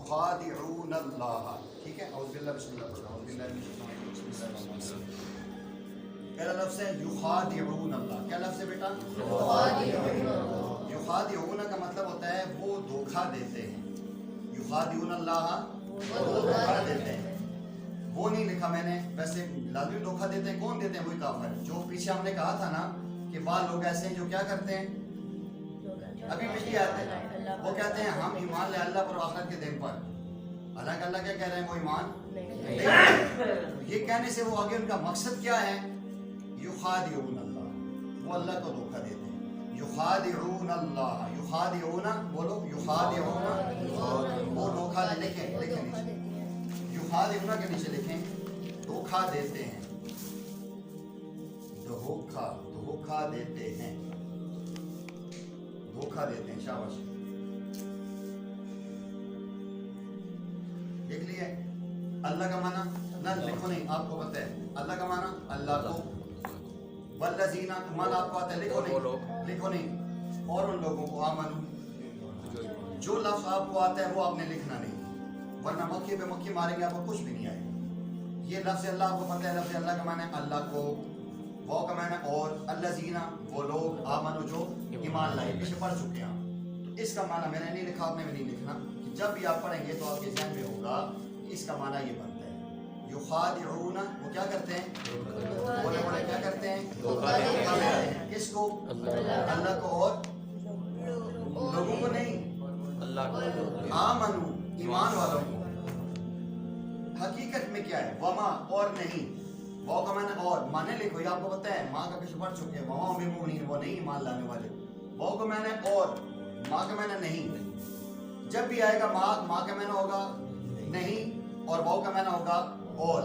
یخادعون اللہ. ٹھیک ہے, اعوذ باللہ بسم اللہ پڑھو, اعوذ باللہ من الشیطان الرجیم بسم اللہ الرحمن الرحیم. پہلا لفظ ہے یخادعون اللہ. کیا لفظ ہے بیٹا؟ یخادعون کا مطلب ہوتا ہے وہ دھوکہ دیتے ہیں. یخادعون اللہ وہ دھوکہ دیتے ہیں. وہ نہیں لکھا میں نے, ویسے لازمی دھوکہ دیتے ہیں. کون دیتے ہیں؟ وہی کافر. جو پیچھے ہم نے کہا تھا نا کہ بعض لوگ ایسے ہیں جو کیا کرتے ہیں, ابھی پچھلی آیت ہے, وہ کہتے ہیں ہم ایمان لے اللہ پر آخرت کے دن پر. حالانکہ اللہ کیا کہہ رہے ہیں, وہ ایمان نہیں. یہ کہنے سے وہ آگے ان کا مقصد کیا ہے؟ یخادعون اللہ, وہ اللہ کو دھوکہ دیتے ہیں. یخادعون اللہ, یخادعون بولو, یخادعون وہ دھوکہ دے. لکھیں نیچے, یخادعون کے نیچے لکھیں دھوکہ دیتے ہیں. دھوکہ دیتے ہیں, دھوکہ دیتے ہیں. شاباش, دیکھ لیے. اللہ کا معنی نہ لکھو نہیں, آپ کو پتہ ہے اللہ کا معنی اللہ کو. والذین معنی آپ کو آتا ہے, لکھو نہیں. اور ان لوگوں کو آمنو, جو لفظ آپ کو آتا ہے وہ آپ نے لکھنا نہیں, ورنہ مکھی پہ مکھی ماریں گے آپ کو کچھ بھی نہیں آئے گا. یہ لفظ اللہ آپ کو پتہ ہے, لفظ اللہ کا معنی اللہ کو, وہ کا معنی اور, الذین وہ لوگ, آمنو جو ایمان لائے. پیچھے پڑھ چکے ہیں. تو اس کا معنی میں نے نہیں لکھا, آپ نے بھی نہیں لکھنا. جب بھی آپ پڑھیں گے تو آپ کے ذہن میں ہوگا اس کا معنی یہ بنتا ہے. یخادعون وہ کیا کرتے ہیں, بولے بولے کیا کرتے ہیں, دھوکہ دیتے ہیں. کس کو؟ اللہ کو. اور لوگوں کو نہیں, اللہ کو. آمنو ایمان والوں کو. حقیقت میں کیا ہے؟ وما اور نہیں, وہ کا معنی اور, مانے لکھو, یہ آپ کو پتہ ہے, ماں کا پیچھے پڑھ چکے ہیں. وما بمؤمنین وہ نہیں ایمان لانے والے. وہ کا معنی اور, ماں کا معنی نہیں. جب بھی آئے گا ماں کا معنی ہوگا نہیں, اور واؤ کا معنی ہوگا اور.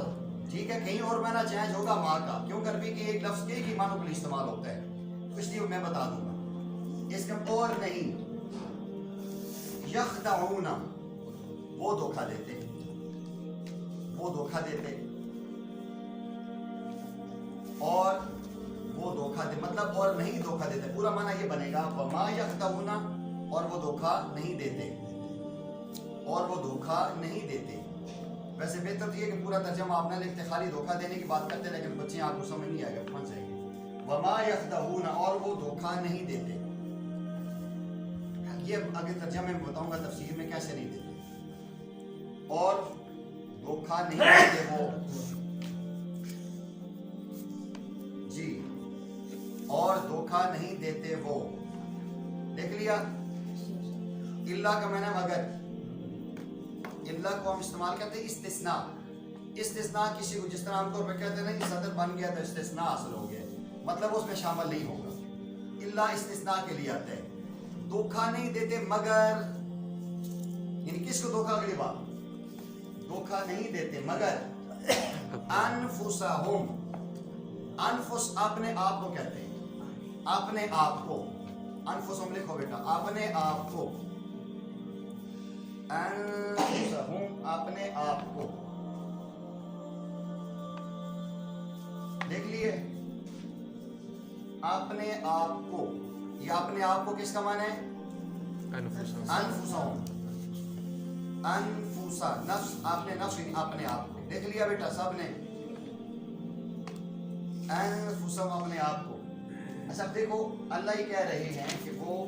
ٹھیک ہے, کہیں اور معنی چینج ہوگا ماں کا, کیوں کر بھی کہ ایک لفظ کے ہی معنوں کے لیے استعمال ہوتا ہے, اس لیے میں بتا دوں گا. اس کا اور نہیں. یخدعون وہ دھوکہ دیتے, وہ دھوکہ دیتے, اور وہ دھوکہ دے مطلب اور نہیں دھوکہ دیتے. پورا معنی یہ بنے گا وما یخدعون, اور وہ دھوکہ نہیں دیتے, اور وہ دھوکہ نہیں دیتے. ویسے بہتر تو یہ کہ پورا ترجمہ آپ نہ لکھتے, خالی دھوکہ دینے کی بات کرتے, لیکن بچے آپ کو سمجھ نہیں آئے گا, پہنچ جائیں گے. وما یخدعون اور وہ دھوکہ نہیں دیتے. یہ آگے ترجمے میں بتاؤں گا تفسیر میں کیسے نہیں دیتے. اور دھوکہ نہیں دیتے وہ, جی, اور دھوکہ نہیں دیتے وہ. دیکھ لیا. اللہ کا معنی مگر, اللہ کو ہم استعمال کرتے ہیں استثناء. استثناء کسی کو جس طرح ہم کو کہتے ہیں نا صدر بن گیا تو استثناء حاصل ہو گیا, مطلب اس میں شامل نہیں ہوگا. اللہ استثناء کے لیے آتا ہے. دھوکہ نہیں دیتے مگر, یعنی کس کو دھوکہ, اگلی بات, دھوکہ نہیں دیتے مگر انفسہم, انفس اپنے آپ کو کہتے ہیں, اپنے آپ کو. انفسہم لکھو بیٹا, اپنے آپ کو. انفسہم اپنے آپ کو. دیکھ لیے, اپنے آپ کو. یہ اپنے آپ کو کس کا معنی ہے؟ انفسہم, انفسا نفس, اپنے نفس یعنی اپنے آپ کو. دیکھ لیا بیٹا سب نے, انفسہم اپنے آپ کو. اچھا دیکھو, اللہ ہی کہہ رہے ہیں کہ وہ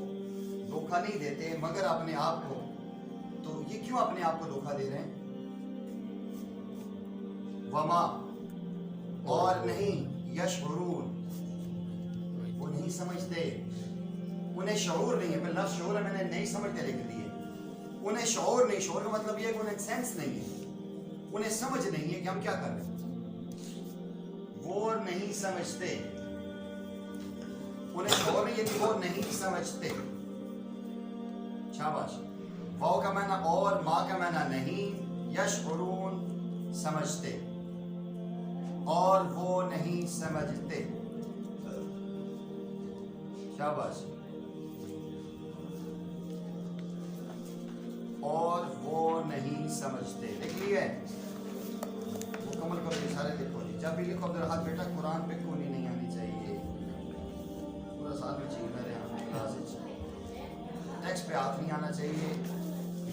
دھوکہ نہیں دیتے مگر اپنے آپ کو. تو یہ کیوں اپنے آپ کو دھوکہ دے رہے ہیں؟ وما اور نہیں, یشعرون وہ نہیں سمجھتے, انہیں شعور نہیں ہے. پھر لفظ شعور ہے میں نے نہیں سمجھتے لکھ دیے. انہیں شعور نہیں, شعور کا مطلب یہ ہے کہ انہیں سینس نہیں ہے, انہیں سمجھ نہیں ہے کہ ہم کیا کر رہے ہیں. وہ نہیں سمجھتے, انہیں شعور نہیں ہے کہ وہ نہیں سمجھتے. شاباش. واو کا معنی اور, ماں کا معنی نہیں, یشعرون سمجھتے, اور وہ نہیں سمجھتے. شاباش. اور وہ نہیں سمجھتے. دیکھ لیے, مکمل کرو یہ سارے لکھو جی. جب بھی لکھو عبد الحق بیٹا قرآن پہ کونی نہیں آنی چاہیے, پورا ساتھ میں چاہیے میرے یہاں کلاس ٹیکسٹ پہ ہاتھ نہیں آنا چاہیے.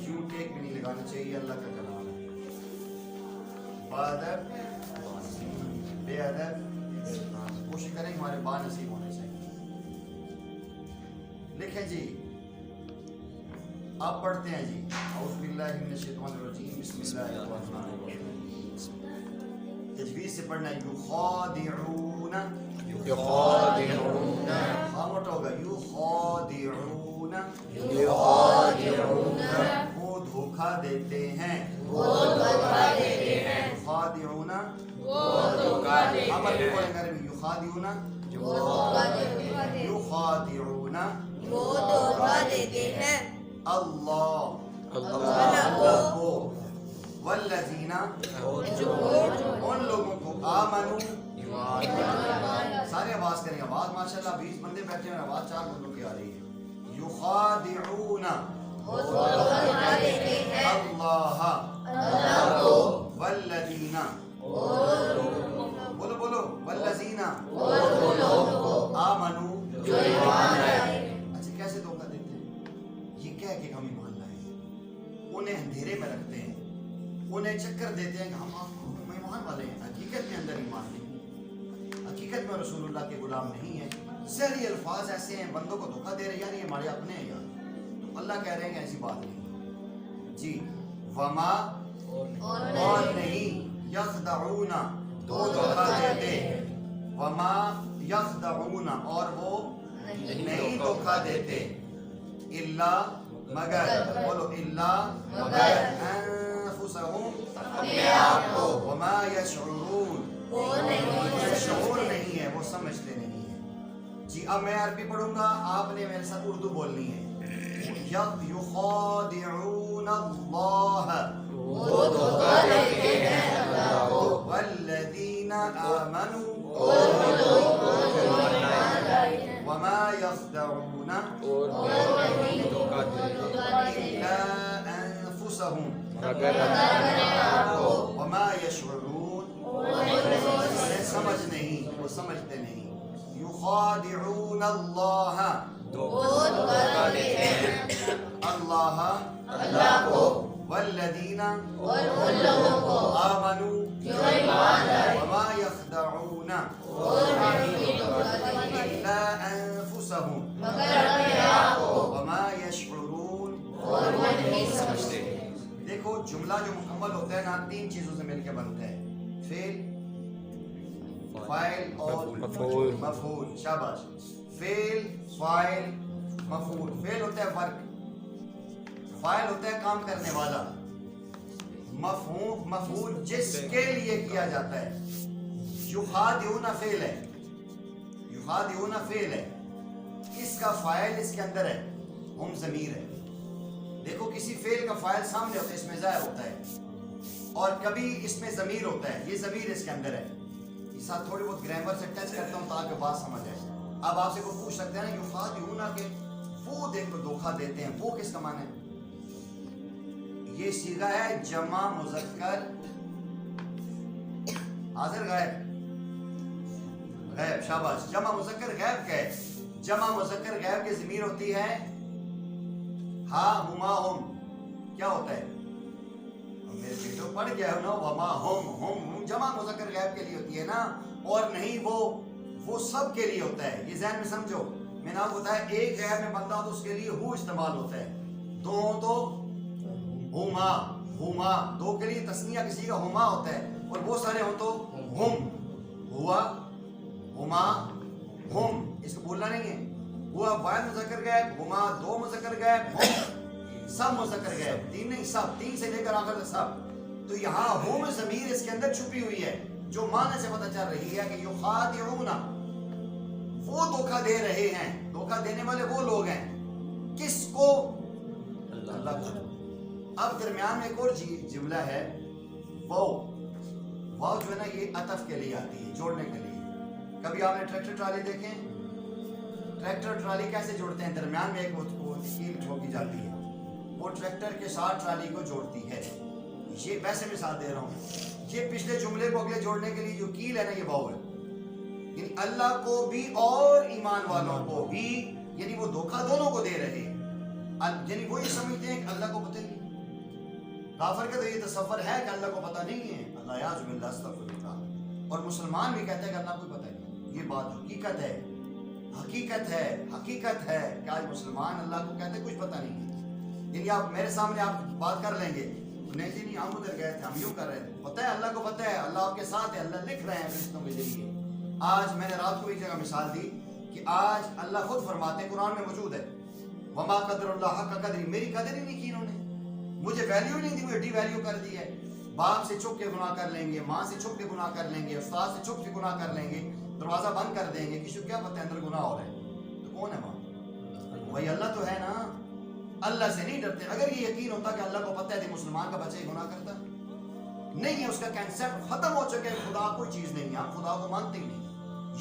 یوں ٹیک بھی نہیں لگانا چاہیے، اللہ کا کلام ہے. بادب بے ادب کوشش کریں ہمارے با نصیب ہونے چاہیے. لکھیں جی، آپ پڑھتے ہیں جی. اعوذ باللہ من الشیطان الرجیم، بسم اللہ الرحمن الرحیم. تجوید سے پڑھنا ہے. یخادعون، یخادعون، ہاں موٹا ہوگا. یخادعون، یخادعون، وہ دھوکہ دیتے ہیں. وہ دھوکہ دیتے ہیں. یخادعون، وہ دھوکہ دیتے آپ اپنے ہیں. بولیں گے عربی. یخادعون، وہ دھوکہ دیتے ہیں. یخادعون وہ دھوکہ دیتے ہیں. اللہ اللہ کو، والذین جو ان لوگوں کو آمنو. سارے آواز کریں. آواز ماشاءاللہ 20 بندے بیٹھے ہیں، آواز 4 بندوں کی آ رہی ہے. یخادعون وہ دھوکہ دیتے ہیں. اللہ اللہ کو، والذین، بولو بولو، والذین وہ لوگوں کو آمنو. جو ایمان لائے. اچھا کیسے دھوکہ دیتے ہیں؟ یہ کہہ کہ ہم ایمان لائے ہیں، انہیں اندھیرے میں رکھتے ہیں، انہیں چکر دیتے ہیں کہ ہم ایمان والے ہیں. حقیقت میں اندر ایمان نہیں، حقیقت میں رسول اللہ کے غلام نہیں ہیں. زہری الفاظ ایسے ہیں، بندوں کو دھوکہ دے رہے ہیں. یار یہ ہمارے اپنے ہیں یار. تو اللہ کہہ رہے ہیں کہ ایسی بات نہیں جی. وما، اور نہیں، یخدعون وہ دھوکہ دیتے. وما یخدعون، اور وہ نہیں دھوکہ دیتے. الا، مگر، بولو الا، مگر، انفسہم، اپنے آپ کو. وما یشعرون، وہ نہیں شعور نہیں ہے، وہ سمجھتے نہیں ہیں. جی اب میں عربی پڑھوں گا، آپ نے میرے ساتھ اردو بولنی ہے. یخادعون اللہ وہ دھوکہ دیتے ہیں اللہ کو. والذین آمنوا اور لوگوں کو جو ایمان لائے ہیں. وما یخدعون اور نہیں دھوکہ دیتے الا انفسہم مگر اپنے آپ کو. وما یشعرون، وہ نہیں انہیں سمجھ نہیں، وہ سمجھتے نہیں. یخادعون اللہ، وہ دھوکہ دیتے ہیں اللہ اللہ کو. والذین اور ان لوگوں کو آمنوا جو ایمان لائے. وما یخدعون اور نہیں دھوکہ دیتے الا انفسہم مگر اپنے آپ کو. وما یشعرون. اور وہ نہیں سمجھتے. دیکھو جملہ جو مکمل ہوتا ہے نا 3 چیزوں سے مل کے بنتا ہے. فعل، فاعل اور مفعول. مفعول. شاباش. فعل، فاعل، مفعول. فعل ہوتا ہے ورک، فاعل ہوتا ہے کام کرنے والا، مفعول جس کے لیے کیا جاتا ہے. یخادعون فعل ہے، یخادعون فعل ہے. اس کا فاعل اس کے اندر ہے، ہم ضمیر ہے. دیکھو کسی فعل کا فاعل سامنے ہوتا ہے، اس میں ظاہر ہوتا ہے، اور کبھی اس میں ضمیر ہوتا ہے. یہ ضمیر اس کے اندر ہے. اس ساتھ تھوڑی بہت گرامر سے ٹچ کرتا ہوں تاکہ بات سمجھ آئے. اب آپ سے کوئی پوچھ سکتے ہیں نا یخادعون کہ وہ دیکھو دھوکہ دیتے ہیں، وہ کس کا معنی ہے؟ یہ صیغہ ہے جمع مذکر حاضر غائب. غیب، شاباش. جمع مذکر غیب کا ہے. جمع مذکر غیب کی ضمیر ہوتی ہے ہا، ہما، ہم. کیا ہوتا ہے؟ میرے بیٹو پڑھ گیا ہو نا، وما ہم جمع مذکر غیب کے لیے ہوتی ہے نا، اور نہیں وہ سب کے لیے ہوتا ہے. یہ ذہن میں سمجھو. میں نے آپ کو بتایا ایک غیب میں بندہ تو اس کے لیے ہو استعمال ہوتا ہے، دو ہوں تو ہما، دو کے لیے تسنیہ کسی کا ہما ہوتا ہے، اور بہت سارے ہوں تو ہم، ہوا، ہما، ہم. اس کو بولنا نہیں ہے. ہوا واحد مذکر غیب، ہما 2 مذکر غیب، ہم سب مذکر غیب. 3 نہیں، سب، 3 سے لے کر آخر سب. تو یہاں ہم ضمیر اس کے اندر چھپی ہوئی ہے، جو معنی سے پتہ چل رہی ہے کہ یخادعون وہ دھوکہ دے رہے ہیں. دھوکہ دینے والے وہ لوگ ہیں. کس کو؟ اللہ کو. اب درمیان میں ایک اور جملہ ہے واو. واو جو ہے نا یہ عطف کے لیے آتی ہے، جوڑنے کے لیے. کبھی آپ نے ٹریکٹر ٹرالی دیکھیں؟ ٹریکٹر ٹرالی کیسے جوڑتے ہیں؟ درمیان میں ایک کیل ٹھوکی جاتی ہے، وہ ٹریکٹر کے ساتھ ٹرالی کو جوڑتی ہے. یہ ویسے مثال دے رہا ہوں. یہ پچھلے جملے کو اگلے جوڑنے کے لیے جو کیل ہے نا یہ واو ہے. یعنی اللہ کو بھی اور ایمان والوں کو بھی، یعنی وہ دھوکہ دونوں کو دے رہے ہیں. یعنی وہ یہ سمجھتے ہیں کہ اللہ کو پتہ نہیں کافر کا تو یہ تصور ہے کہ اللہ کو پتہ نہیں ہے، اللہ یعوذ باللہ استغفر اللہ، اور مسلمان بھی کہتے ہیں کہ اللہ کو پتہ نہیں۔ یہ بات حقیقت ہے، حقیقت ہے، حقیقت ہے کہ آج مسلمان اللہ کو کہتے ہیں کچھ پتہ نہیں ہے۔ یعنی آپ میرے سامنے آپ بات کر لیں گے، نہیں جی نہیں ہم ادھر گئے تھے، ہم یوں کر رہے تھے، پتہ ہے اللہ کو پتہ ہے، اللہ آپ کے ساتھ ہے، اللہ لکھ رہے ہیں فرشتوں کے ذریعے۔ آج میں نے رات کو ایک جگہ مثال دی کہ آج اللہ خود فرماتے ہیں، قرآن میں موجود ہے، وما قدر اللہ حق قدری، میری قدر ہی نہیں کی انہوں نے، مجھے ویلیو ہی نہیں دی، مجھے ڈی ویلیو کر دی ہے۔ باپ سے چھپ کے گناہ کر لیں گے، ماں سے چھپ کے گناہ کر لیں گے، استاد سے چھپ کے گناہ کر لیں گے، دروازہ بند کر دیں گے، کسی کو کیا پتہ ہے اندر گناہ ہو رہا ہے، تو کون ہے وہاں؟ وہی اللہ تو ہے نا۔ اللہ سے نہیں ڈرتے۔ اگر یہ یقین ہوتا کہ اللہ کو پتہ ہے کہ مسلمان کا بچہ ہی گناہ کرتا نہیں ہے، اس کا کنسیپٹ ختم ہو چکا ہے، خدا کوئی چیز نہیں ہے، ہم خدا کو مانتے ہی نہیں۔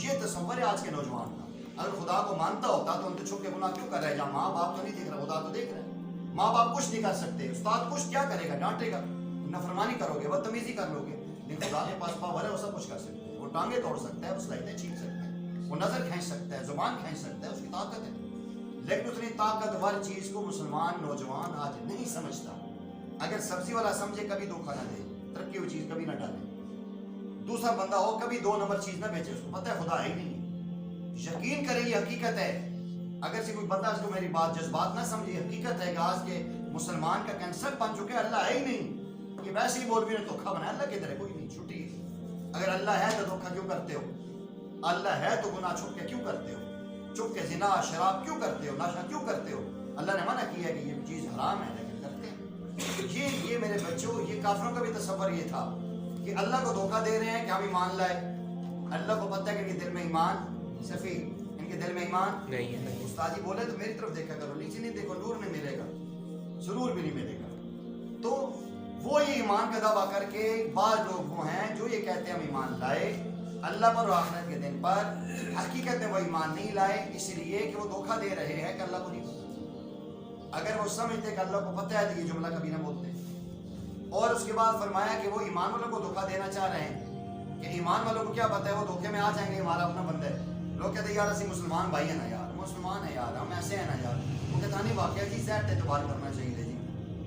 یہ تصور ہے آج کے نوجوان کا۔ اگر خدا کو مانتا ہوتا تو ان تو چھپ کے گناہ کیوں کر رہے ہیں؟ جہاں ماں باپ تو نہیں دیکھ رہا، خدا تو دیکھ رہا ہے۔ ماں باپ کچھ نہیں کر سکتے، استاد کچھ کیا کرے گا؟ ڈانٹے گا، نافرمانی کرو گے، بدتمیزی کر لو گے، لیکن خدا کے پاس پاور ہے، وہ سب کچھ کر سکتا ہے۔ وہ ٹانگیں توڑ سکتا ہے، وہ سلائٹیں چھین سکتا ہے، وہ نظر کھینچ سکتا ہے، زبان کھینچ سکتا ہے، اس کی طاقت ہے۔ لیکن اتنی طاقتور چیز کو مسلمان نوجوان آج نہیں سمجھتا۔ اگر سبزی والا سمجھے کبھی دھوکہ نہ دے، ترقی ہوئی چیز کبھی نہ ڈالے، دوسرا بندہ ہو کبھی 2 نمبر چیز نہ بیچے، اس کو پتہ ہے خدا ہے ہی نہیں ہے۔ یقین کریں یہ حقیقت ہے۔ اگر سے کوئی بندہ اس کو میری بات جذبات نہ سمجھے، حقیقت ہے کہ آج کے مسلمان کا کنسپٹ بن چکے اللہ ہے ہی نہیں، کہ ویسے ہی مولوی نے دھوکہ بنایا، اللہ کی طرح کوئی نہیں، چھٹی ہے۔ اگر اللہ ہے تو دھوکہ کیوں کرتے ہو؟ اللہ ہے تو گناہ چھپ کے کیوں کرتے ہو؟ چھپ کے زنا شراب کیوں کرتے ہو؟ نشہ کیوں کرتے ہو؟ اللہ نے منع کیا ہے کہ یہ چیز حرام ہے لیکن کرتے ہیں۔ یہ میرے بچوں، یہ کافروں کا بھی تصور یہ تھا کہ اللہ کو دھوکہ دے رہے ہیں کہ ہم ایمان لائے۔ اللہ کو پتہ ہے کہ ان کے دل میں ایمان سفید، ان کے دل میں ایمان نہیں ہے۔ استاد جی بولے تو میری طرف دیکھا کرو، نیچے نہیں دیکھو، نور نہیں ملے گا، ضرور بھی نہیں ملے گا۔ تو وہ یہ ایمان کا دعویٰ کر کے، بعض لوگ وہ ہیں جو یہ کہتے ہیں ہم ایمان لائے اللہ پر اور آخرت کے دن پر، حقیقت میں وہ ایمان نہیں لائے، اس لیے کہ وہ دھوکہ دے رہے ہیں کہ اللہ کو نہیں پتہ۔ اگر وہ سمجھتے کہ اللہ کو پتہ ہے تو یہ جملہ کبھی نہ بولتے۔ اور اس کے بعد فرمایا کہ وہ ایمان والوں کو دھوکہ دینا چاہ رہے ہیں کہ ایمان والوں کو کیا پتہ ہے، وہ دھوکے میں آ جائیں گے، ہمارا اپنا بندہ ہے۔ لوگ کہتے ہیں یار اسی مسلمان بھائی ہیں نا یار، مسلمان ہیں یار، ہم ایسے ہیں نا یار، وہ کہتا نہیں واقعہ جی زہر پہ اعتبار کرنا چاہیے جی۔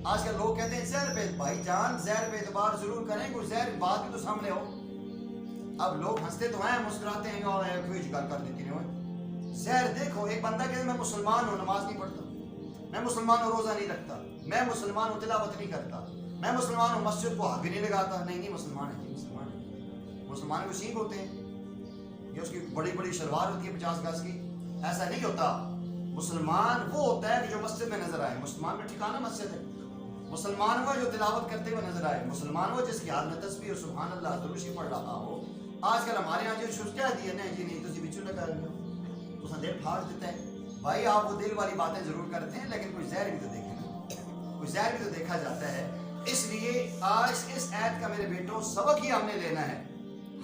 آج کل لوگ کہتے ہیں زہر پہ، بھائی جان زہر پہ اعتبار ضرور کریں، کوئی زہر بات بھی تو سامنے ہو۔ اب لوگ ہنستے تو ہیں، مسکراتے ہیں اور کوئی جگہ کر دیتی نہیں۔ زہر دیکھو، ایک بندہ کہتے میں مسلمان ہوں، نماز نہیں پڑھتا، میں مسلمان ہوں، روزہ نہیں رکھتا، میں مسلمان ہوں، تلاوت نہیں کرتا، میں مسلمان ہوں، مسجد کو ہاتھ بھی نہیں لگاتا، نہیں مسلمان ہے جی، مسلمان ہے۔ مسلمان کو سینگ ہوتے ہیں، یہ اس کی بڑی بڑی شلوار ہوتی ہے 50 گز کی، ایسا نہیں ہوتا۔ مسلمان وہ ہوتا ہے کہ جو مسجد میں نظر آئے، مسلمان کا ٹھکانہ مسجد ہے۔ مسلمان وہ جو تلاوت کرتے ہوئے نظر آئے، مسلمان وہ جس کی ہاتھ میں تسبیح اور سبحان اللہ درود پڑھ رہا ہو۔ آج کل ہمارے یہاں جو شروع کیا دیا نہیں جی نہیں تسی بچوں لگا رہے ہو، اس نے دل پھاڑ دیتا ہے۔ بھائی آپ وہ دل والی باتیں ضرور کرتے ہیں، لیکن کوئی زہر بھی تو دیکھے نا، کوئی زہر بھی تو دیکھا جاتا ہے۔ اس لیے آج اس آیت کا میرے بیٹوں سبق ہی ہم نے لینا ہے۔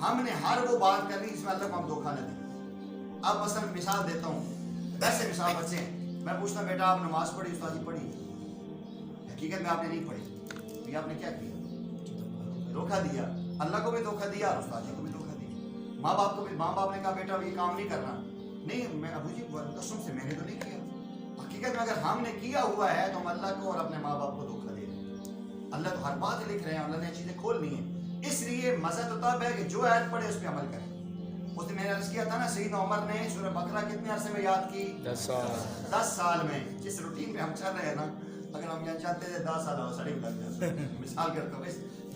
ہم نے ہر وہ بات کرنی جس میں اللہ کو ہم دھوکہ نہ دیں۔ اب مثلا مثال دیتا ہوں، ویسے مثال بچے ہیں، میں پوچھتا ہوں بیٹا آپ نماز پڑھی؟ استاد جی پڑھی۔ حقیقت میں آپ نے نہیں پڑھی، تو یہ آپ نے کیا کیا؟ دھوکہ دیا، اللہ کو بھی دھوکہ دیا اور استاد جی کو بھی دھوکہ دیا۔ ماں باپ کو بھی، ماں باپ نے کہا بیٹا یہ کام نہیں کرنا، نہیں میں ابو جی قسم سے میں نے تو نہیں کیا۔ حقیقت میں اگر ہم نے کیا ہوا ہے تو ہم اللہ کو اور اپنے ماں باپ کو دھوکہ دے رہے ہیں۔ اللہ تو ہر بات لکھ رہے ہیں، اللہ نے چیزیں کھولنی ہیں۔ اس لیے مزہ تو تب ہے کہ جو آیت پڑھے اس پہ عمل کریں۔ اس نے میں نے عرض کیا تھا نا، سیدنا عمر نے سورہ بقرہ کتنے عرصے میں یاد کی؟ 10 سال میں۔ جس روٹین پہ ہم چل رہے ہیں نا، اگر ہم یہاں چلتے تھے 10 سال سڑی بھی لگ جاتے۔ مثال کرتا ہوں،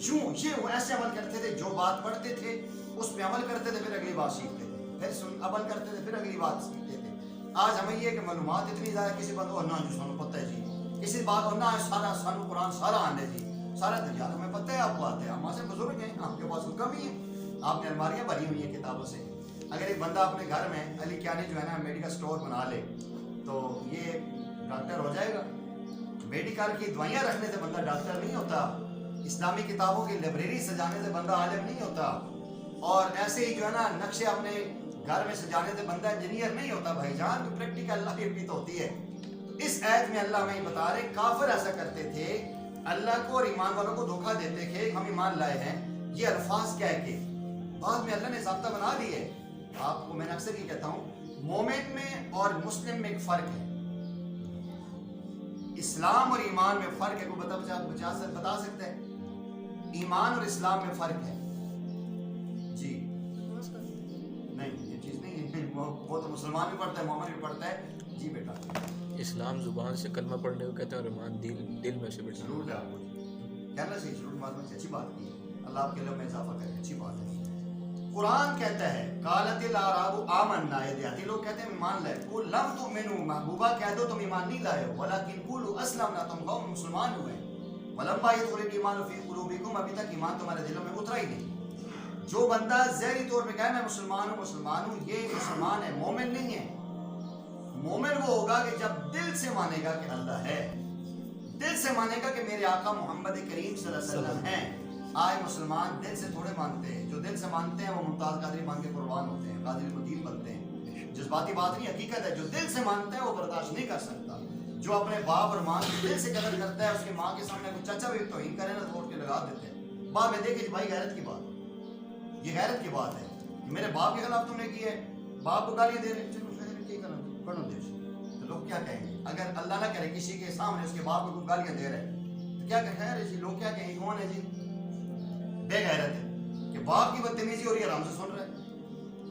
یوں یہ وہ ایسے عمل کرتے تھے، جو بات پڑھتے تھے اس پہ عمل کرتے تھے، پھر اگلی بات سیکھتے تھے، پھر عمل کرتے تھے، پھر اگلی بات سیکھتے تھے۔ آج ہمیں یہ کہ معلومات اتنی زیادہ، کسی بندہ اور نہ جو سانو پتہ ہے جی، کسی بات اور نہ سارا سانو قرآن سارا آنے جی، سارا دنیا ہمیں پتہ ہے، آپ کو آتے ہیں، ہم سے بزرگ ہیں، آپ کے پاس کم ہی ہے، آپ نے الماریاں بھری ہوئی ہیں کتابوں سے۔ اگر ایک بندہ اپنے گھر میں علی کیانی جو ہے نا میڈیکل سٹور بنا لے تو یہ ڈاکٹر ہو جائے گا؟ میڈیکل کی دوائیاں رکھنے سے بندہ ڈاکٹر نہیں ہوتا، اسلامی کتابوں کی لائبریری سجانے سے بندہ عالم نہیں ہوتا، اور ایسے ہی جو ہے نا نقشے اپنے گھر میں سجانے سے بندہ انجینئر نہیں ہوتا۔ بھائی جان تو پریکٹیکل اللہ کی بھی تو ہوتی ہے۔ اس آیت میں اللہ ہمیں بتا رہے کافر ایسا کرتے تھے، اللہ کو اور ایمان والوں کو دھوکہ دیتے تھے، ہم ایمان لائے ہیں، یہ الفاظ کہہ کے بعد میں اللہ نے ضابطہ بنا دی ہے۔ آپ کو میں نے اکثر یہ کہتا ہوں، مومن میں اور مسلم میں ایک فرق ہے۔ اسلام اور ایمان میں فرق ہے. کوئی بتا سکتا ہے؟ ایمان اور اسلام میں فرق ہے. جی نہیں یہ چیز نہیں ہے. وہ تو مسلمان بھی پڑھتا ہے, مومن بھی پڑھتا ہے. جی بیٹا اسلام زبان سے کلمہ پڑھنے کو کہتے ہیں, اور ایمان دل میں سے بیٹھا. ضرور ہے آپ کو کہنا چاہیے, ضرور بات میں اچھی بات کی ہے. اللہ آپ کے علم میں اضافہ کرے, اچھی بات ہے. قرآن کہتا ہے قالت الاعراب آمنا, یہ دیہاتی لوگ کہتے ہیں ایمان لائے. قل لم تؤمنوا, محبوبہ کہہ دو تم ایمان نہیں لائے ہو, ولکن قولوا اسلمنا, تم کہو مسلمان ہوئے. ولما يدخل الايمان في قلوبكم, ابھی تک ایمان تمہارے دلوں میں اترا ہی نہیں. جو بندہ ظاہری طور پہ کہے میں مسلمان ہوں, یہ مسلمان ہے, مومن نہیں ہے. مومن وہ ہوگا کہ جب دل سے مانے گا کہ اللہ ہے, دل سے مانے گا کہ میرے آقا محمد کریم صلی اللہ علیہ وسلم ہیں. آج مسلمان دل سے تھوڑے مانتے ہیں, جو دل سے مانتے ہیں وہ ممتاز قادری مان کے قربان ہوتے ہیں, قادری مدین بنتے ہیں. جذباتی بات نہیں, حقیقت ہے. جو دل سے مانتا ہے وہ برداشت نہیں کر سکتا. جو اپنے باپ اور ماں کی دل سے قدر کرتا ہے, اس کی ماں کے سامنے کوئی چچا بھی توہین کرے نا تو اٹھ کے لگا دیتے ہیں. باپ میں دیکھے بھائی غیرت کی بات, یہ غیرت کی بات ہے. میرے باپ کے خلاف تم نے کی ہے, باپ کو گالیاں دے رہے, چلو خیر کیا کرنا پڑھو دے, تو لوگ کیا کہیں گے؟ اگر اللہ نہ کرے کسی کے سامنے اس کے باپ کو گالیاں دے رہے تو کیا کہ خیر ہے جی, لوگ کیا کہیں گے کون ہے جی بے غیرت ہے کہ باپ کی بدتمیزی ہو رہی ہے آرام سے سن رہے.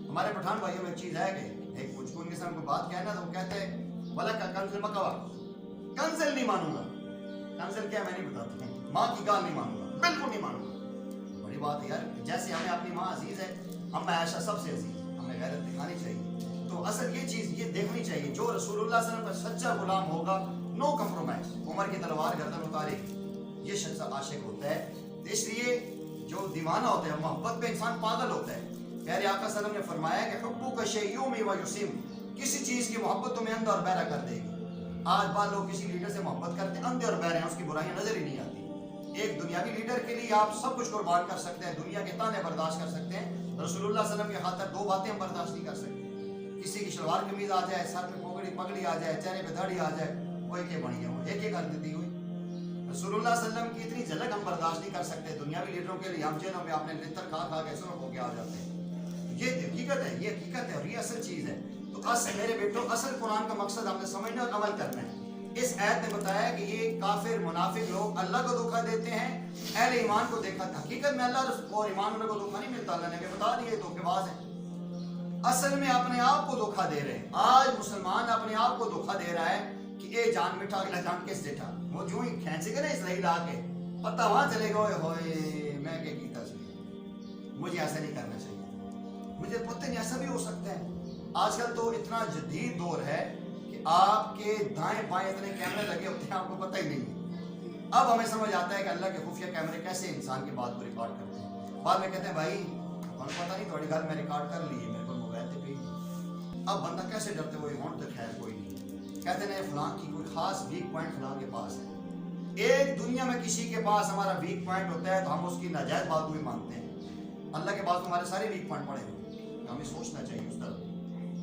ہمارے پٹھان بھائیوں میں ایک چیز ہے کہ ایک کچھ ان کے سامنے کوئی بات کہنا تو وہ کہتے ہیں والا کنزل مکوا, کنزل نہیں مانوں گا. کنزل کیا میں نہیں بتاتا ہوں, ماں کی گال نہیں مانوں گا, بالکل نہیں مانوں گا. بڑی بات ہے یار, جیسے ہمیں اپنی ماں عزیز ہے, ہم عائشہ سب سے عزیز ہے, ہمیں غیرت دکھانی چاہیے. تو اصل یہ چیز یہ دیکھنی چاہیے, جو رسول اللہ صلی اللہ علیہ وسلم کا سچا غلام ہوگا, نو کمپرومائز, عمر کی تلوار گردن اتارے, یہ شخص عاشق ہوتا ہے. اس لیے جو دیوانہ ہوتا ہے, محبت پہ انسان پاگل ہوتا ہے. پیارے آقا صلی اللہ علیہ وسلم نے فرمایا کہ حبک شیء ویسم, کسی چیز کی محبت تمہیں اندھا اور بہرا کر دے گی. آج بعض لوگ کسی لیڈر سے محبت کرتے ہیں, اندھے اور بہرے ہیں, اس کی برائیاں نظر ہی نہیں آتی. ایک دنیاوی لیڈر کے لیے آپ سب کچھ قربان کر سکتے ہیں, دنیا کے تانے برداشت کر سکتے ہیں. رسول اللہ صلی اللہ علیہ وسلم کے خاطر دو باتیں ہم برداشت نہیں کر سکتے. کسی کی شلوار قمیض آ جائے, سر میں پگڑی آ جائے, چہرے پہ داڑھی آ جائے, وہ ایک بڑی ہے, وہ ایک کر دیتی ہوئی. رسول اللہ صلی اللہ علیہ وسلم کی اتنی جھلک ہم برداشت نہیں کر سکتے. دنیاوی لیڈروں کے لیے ہم جیلوں میں اپنے لطر کھا کھا کے سرخ ہو کے آ جاتے ہیں. یہ حقیقت ہے, یہ حقیقت ہے, اور یہ اصل چیز ہے. تو اصل میرے بیٹوں, اصل قرآن کا مقصد ہم نے سمجھنا اور عمل کرنا ہے. اس آیت نے بتایا کہ یہ کافر منافق لوگ اللہ کو دھوکہ دیتے ہیں, اہل ایمان کو دیکھا. حقیقت میں اللہ اور ایمان والوں کو دھوکہ نہیں ملتا, اللہ نے بتا دیا یہ دھوکے باز ہیں. اصل میں اپنے آپ کو دھوکہ دے رہے ہیں. آج مسلمان اپنے آپ کو دھوکہ دے رہا ہے کہ اے جان میٹھا اگلا جان کس جیٹھا. وہ جو ہی کھینچے گا نا اسرائیل آ کے, پتہ وہاں چلے گا, ہوئے میں کیا کیتا سی, مجھے ایسا نہیں کرنا چاہیے, مجھے پتہ نہیں ایسا بھی ہو سکتا ہے. آج کل تو اتنا جدید دور ہے کہ آپ کے دائیں بائیں اتنے کیمرے لگے ہوتے ہیں, آپ کو پتہ ہی نہیں. اب ہمیں سمجھ آتا ہے کہ اللہ کے خفیہ کیمرے کیسے انسان کی بات کو ریکارڈ کرتے ہیں. بعد میں کہتے ہیں بھائی ہمیں پتہ نہیں, تھوڑی گل میں ریکارڈ کر لی, میرے کو موبائل پہ بھی. اب بندہ کیسے ڈرتے ہوئے ہون تو خیر کوئی نہیں. کہتے ہیں فلاں کی کوئی خاص ویک پوائنٹ فلاں کے پاس ہے. ایک دنیا میں کسی کے پاس ہمارا ویک پوائنٹ ہوتا ہے تو ہم اس کی ناجائز بات کو بھی مانتے ہیں. اللہ کے پاس ہمارے سارے ویک پوائنٹ پڑے ہوئے, ہمیں سوچنا چاہیے اس طرح.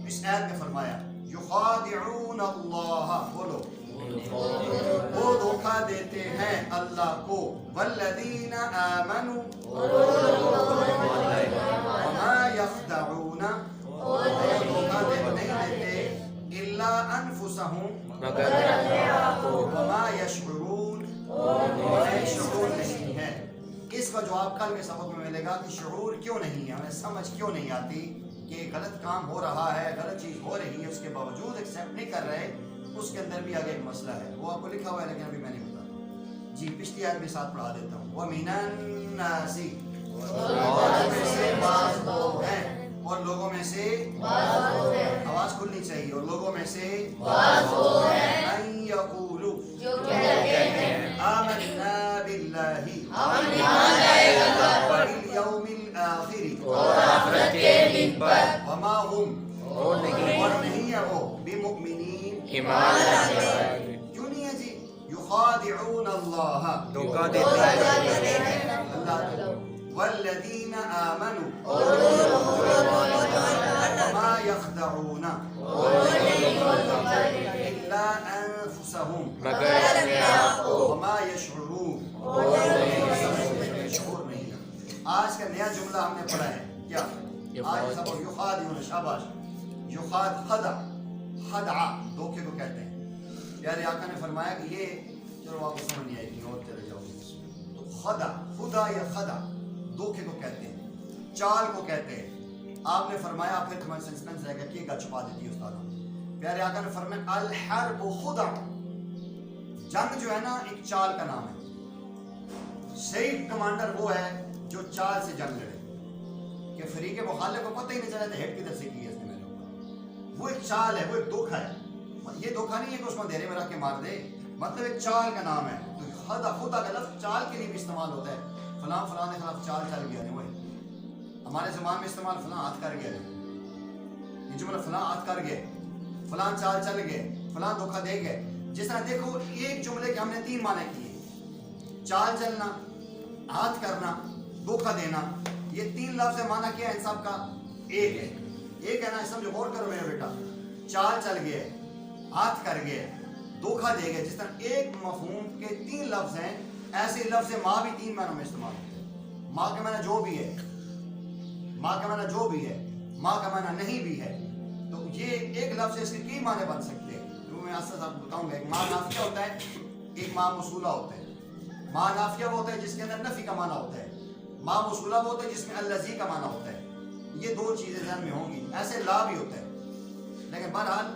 اس آیت میں فرمایا یخادعون اللہ, بولو وہ دھوکہ دیتے ہیں اللہ کو, والذین آمنوا وما یخدعون, دھوکہ نہیں دیتے الا انفسہم وما یشعرون, شعور نہیں ہے. اس کا جواب کل کے سبق میں ملے گا کہ شعور کیوں نہیں ہے, ہمیں سمجھ کیوں نہیں آتی کہ غلط کام ہو رہا ہے, غلط چیز ہو رہی ہے, اس کے باوجود ایکسیپٹ نہیں کر رہے. اس کے اندر بھی آگے ایک مسئلہ ہے, وہ آپ کو لکھا ہوا ہے لیکن ابھی میں نہیں بتا. جی پچھلی آیت بھی ساتھ پڑھا دیتا ہوں. وَمِنَ النَّاسِ, لوگوں میں سے بعض لوگ ہیں, اور لوگوں میں سے آواز کھلنی چاہیے, اور لوگوں میں سے مَن یقولُ, آمنا باللہ وبالیوم الآخر وما ہم, اور نہیں ہے وہ بمؤمنین, کیوں نہیں ہے جی. یخادعون اللہ, دھوکہ دیتے ہیں اللہ, والذین آمنوا وما یخدعون الا انفسهم وما یشعرون, شعور نہیں ہے. آج کا نیا جملہ ہم نے پڑھا ہے کیا, آج سب یخادعون, شاباش, یخاد خدع, خدع دھوکے کو کہتے ہیں. پیارے آقا نے فرمایا کہ یہ چلو آپ کو سمجھ نہیں آئے گی اور چلے جاؤ. تو خدا خدا یا خدا دھوکے کو کہتے ہیں, چال کو کہتے ہیں. آپ نے فرمایا, پھر تمہارے سسپینس رہے گا کہ گا چھپا دیتی ہے استاد. پیارے آقا نے فرمایا الحرب خدا, جنگ جو ہے نا ایک چال کا نام ہے. صحیح کمانڈر وہ ہے جو چال سے جنگ لڑے, کہ فریق مخالف کو پتہ ہی نہیں چلا تھا ہیڈ کدھر سے کی ہے اس نے میرے اوپر. وہ ایک چال ہے, وہ ایک دھوکا ہے. یہ دھوکا نہیں ہے کہ اس کو اندھیرے میں رکھ کے مار دے, مطلب ایک چال کا نام ہے. تو خدا خدا کا لفظ چال کے لیے بھی استعمال ہوتا ہے. فلاں فلاں کے خلاف چال چل گیا نہیں, وہی ہمارے زبان میں استعمال فلاں ہاتھ کر گیا, یہ جملہ فلاں ہاتھ کر گئے, فلاں چال چل گئے, فلاں دھوکا دے گئے. جس طرح دیکھو ایک جملے کے ہم نے 3 معنی کیے, چال چلنا, ہاتھ کرنا, دھوکا دینا. یہ 3 لفظ معنی کیا ہے ان سب کا؟ ایک ہے. ایک ہے نا, سمجھو, غور کرو میرا بیٹا. چال چل گئے, ہاتھ کر گئے, دھوکا دے گئے. جس طرح ایک مفہوم کے 3 لفظ ہیں, ایسے لفظ ماں بھی 3 معنوں میں استعمال ہوتے ہیں. ماں کا معنی جو بھی ہے, ماں کا معنی جو بھی ہے, ماں کا معنی نہیں بھی ہے. تو یہ ایک لفظ ہے, اس کے کئی معنی بن سکتے ہیں. جو میں آپ کو بتاؤں گا. ایک ماں نافیہ ہوتا ہے, ایک ماں موصولہ ہوتا ہے. ماں نافیہ وہ ہوتا ہے جس کے اندر نفی کا معنی ہوتا ہے. ماں موصولہ وہ ہوتا ہے جس میں الذی کا معنی ہوتا ہے. یہ 2 چیزیں ذہن میں ہوں گی. ایسے لا بھی ہوتا ہے. لیکن بہرحال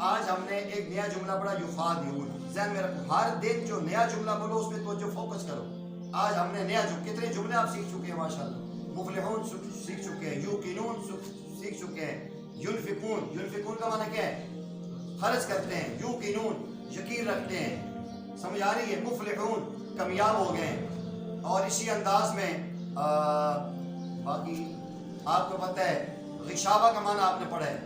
آج ہم نے ایک نیا جملہ پڑھا یخادعون. ذہن میں رکھو, ہر دن جو نیا جملہ بولو اس پہ توجہ فوکس کرو. آج ہم نے نیا کتنے جملے آپ سیکھ چکے ہیں ماشاءاللہ. مفلحون سیکھ چکے ہیں, یوقنون سیکھ چکے ہیں, ینفقون, ینفقون کا معنی کیا ہے؟ خرچ کرتے ہیں. یوقنون یقین رکھتے ہیں. سمجھ آ رہی ہے؟ مفلحون کامیاب ہو گئے ہیں. اور اسی انداز میں باقی آپ کو پتہ ہے غشابہ کا معنی آپ نے پڑھا ہے,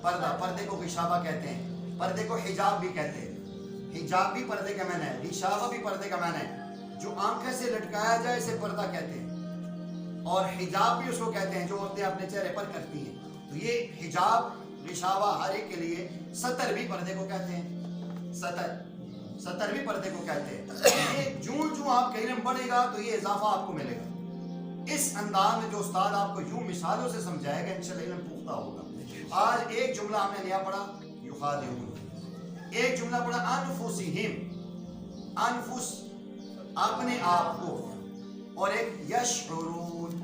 پردہ. پردے کو غشابہ کہتے ہیں, پردے کو حجاب بھی کہتے ہیں. حجاب بھی پردے کا معنی ہے, غشابہ بھی پردے کا معنی ہے. جو آنکھیں سے لٹکایا جائے اسے پردہ کہتے ہیں, اور حجاب بھی اس کو کہتے ہیں جو عورتیں اپنے چہرے پر کرتی ہیں. تو یہ حجاب غشابہ ہر ایک کے لیے. ستر بھی پردے کو کہتے ہیں, ستر بھی پردے کو کہتے ہیں. یہ جو آپ کا علم بڑھے گا تو یہ اضافہ آپ کو ملے گا. اس انداز میں جو استاد آپ کو یوں مثالوں سے سمجھائے گا انشاءاللہ علم پختہ ہوگا. آج ایک جملہ ہم نے نیا پڑھا یخادعون, ایک جملہ پڑھا انفسہم, انفس اپنے آپ کو, اور ایک یشعرون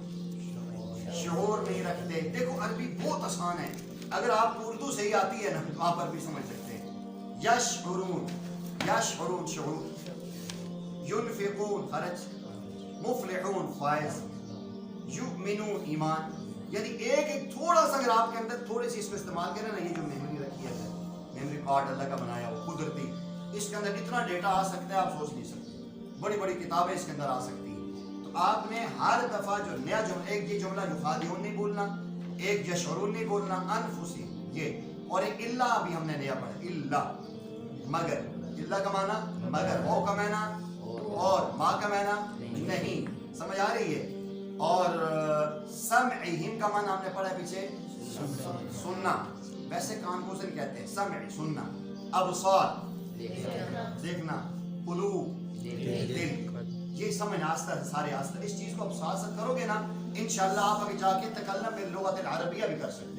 شعور نہیں رکھتے. دیکھو عربی بہت آسان ہے, اگر آپ کو اردو صحیح آتی ہے نا تو آپ عربی سمجھ سکتے ہیں. یشعرون, یشعرون شعور, ینفقون خرچ, مفلحون فائز, یؤمنون ایمان. یعنی ایک تھوڑا سا اگر آپ کے اندر تھوڑی سی اس کو استعمال کریں نا, یہ جو میموری رکھی ہے, میموری کارڈ اللہ کا بنایا ہوا قدرتی, اس کے اندر اتنا ڈیٹا آ سکتا ہے آپ سوچ نہیں سکتے. بڑی بڑی کتابیں اس کے اندر آ سکتی ہیں. تو آپ نے ہر دفعہ جو نیا جملہ, ایک یہ جملہ یخادعون نہیں بولنا, ایک یشعرون نہیں بولنا, انفسہم یہ, اور ایک اللہ بھی ہم نے نیا پڑھا, اللہ مگر. اللہ کا معنی مگر, او کا معنی اور, ماں کا معنی نہیں. سمجھ آ رہی ہے؟ اور سمعہم کا معنی ہم نے پڑھا پیچھے سننا. ویسے کان کو سن کہتے ہیں, سمع سننا, ابصار دیکھنا, قلوب دل. یہ سمجھ آستہ ہے, سارے آستہ. اس چیز کو آپ ساتھ کرو گے نا انشاءاللہ آپ ابھی جا کے تکلم باللغت العربیہ بھی کر سکتے ہیں.